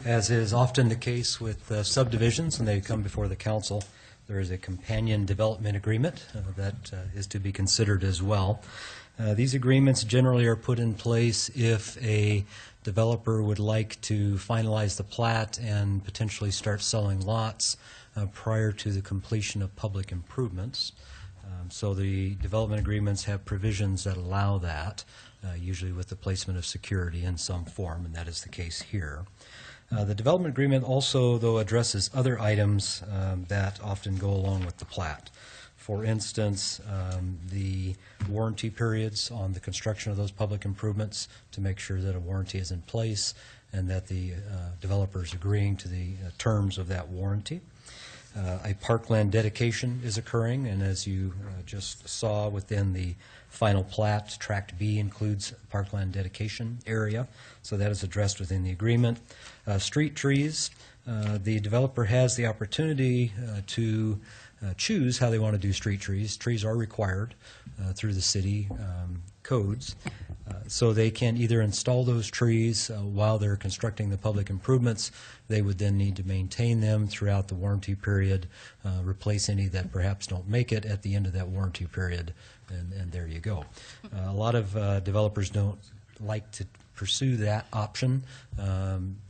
As is often the case with subdivisions, when they come before the council, there is a companion development agreement that is to be considered as well. These agreements generally are put in place if a developer would like to finalize the plat and potentially start selling lots prior to the completion of public improvements. So the development agreements have provisions that allow that, usually with the placement of security in some form, and that is the case here. The development agreement also, though, addresses other items that often go along with the plat. For instance, the warranty periods on the construction of those public improvements to make sure that a warranty is in place and that the developer is agreeing to the terms of that warranty. A parkland dedication is occurring, and as you just saw within the final plat, Tract B includes parkland dedication area, so that is addressed within the agreement. Street trees, the developer has the opportunity to choose how they want to do street trees. Trees are required through the city codes, so they can either install those trees while they're constructing the public improvements. They would then need to maintain them throughout the warranty period, replace any that perhaps don't make it at the end of that warranty period, and there you go. A lot of developers don't like to pursue that option.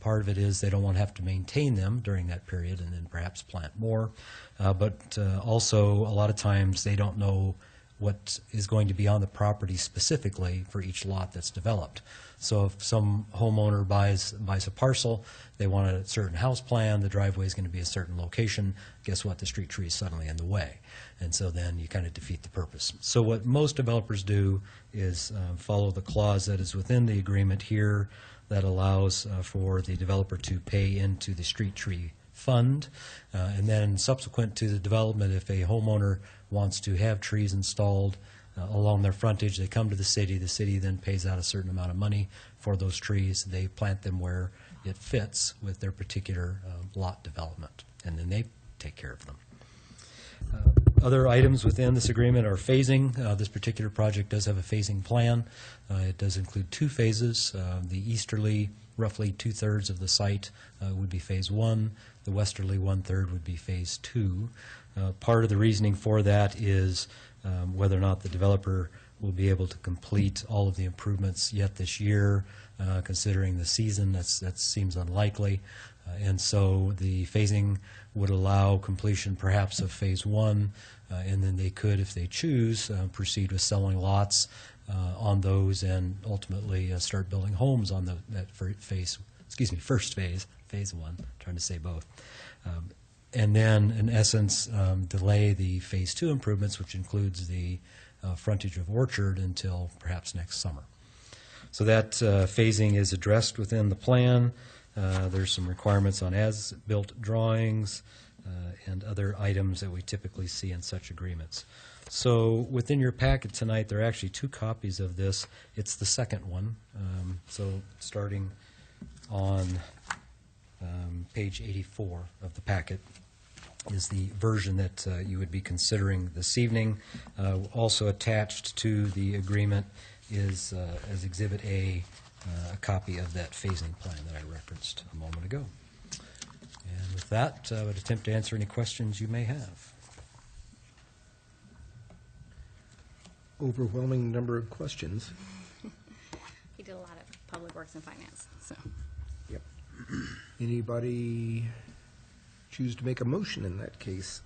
Part of it is they don't want to have to maintain them during that period and then perhaps plant more. But also, a lot of times they don't know what is going to be on the property specifically for each lot that's developed. So if some homeowner buys a parcel, they want a certain house plan, the driveway is going to be a certain location, guess what, the street tree is suddenly in the way. And so then you kind of defeat the purpose. So what most developers do is follow the clause that is within the agreement here that allows for the developer to pay into the street tree fund, and then subsequent to the development, if a homeowner wants to have trees installed along their frontage, they come to the city then pays out a certain amount of money for those trees, they plant them where it fits with their particular lot development, and then they take care of them. Other items within this agreement are phasing. This particular project does have a phasing plan. It does include two phases. The easterly, roughly 2/3 of the site would be phase 1. The westerly 1/3 would be phase 2. Part of the reasoning for that is whether or not the developer will be able to complete all of the improvements yet this year. Considering the season, that seems unlikely. And so the phasing would allow completion perhaps of phase 1, and then they could, if they choose, proceed with selling lots on those and ultimately start building homes on that first phase, phase 1, trying to say both. And then, in essence, delay the phase 2 improvements, which includes the frontage of Orchard, until perhaps next summer. So that phasing is addressed within the plan. There's some requirements on as-built drawings and other items that we typically see in such agreements. So within your packet tonight, there are actually two copies of this. It's the second one. So starting on page 84 of the packet is the version that you would be considering this evening. Also attached to the agreement is, as Exhibit A, a copy of that phasing plan that I referenced a moment ago. And with that, I would attempt to answer any questions you may have. Overwhelming number of questions. He did a lot of public works and finance. So. Yep. Anybody choose to make a motion in that case?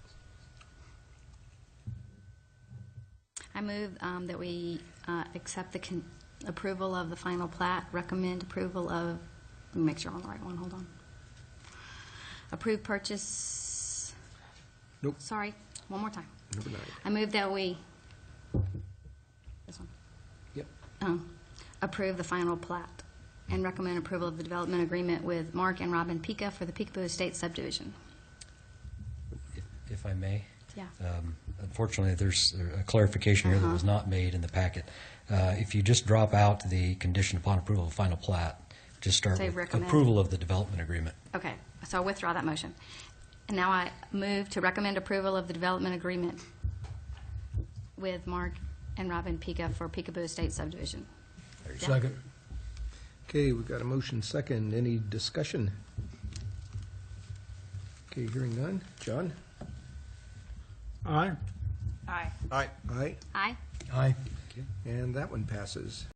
I move that we accept the approval of the final plat, recommend approval of, let me make sure I'm on the right one, hold on. Approve purchase, Nope. Sorry, one more time. Number 9. I move that we, this one, Yep. approve the final plat and recommend approval of the development agreement with Mark and Robin Pica for the Picabu Estate subdivision. If I may. Yeah. Unfortunately, there's a clarification here that was not made in the packet. If you just drop out the condition upon approval of the final plat, just start Say with recommend. approval of the development agreement. Okay, so I'll withdraw that motion. And now I move to recommend approval of the development agreement with Mark and Robin Pica for Picabu Estate subdivision. Second. Okay, we've got a motion second. Any discussion? Okay, hearing none. John? Aye. Aye. Aye. Aye. Aye. And that one passes.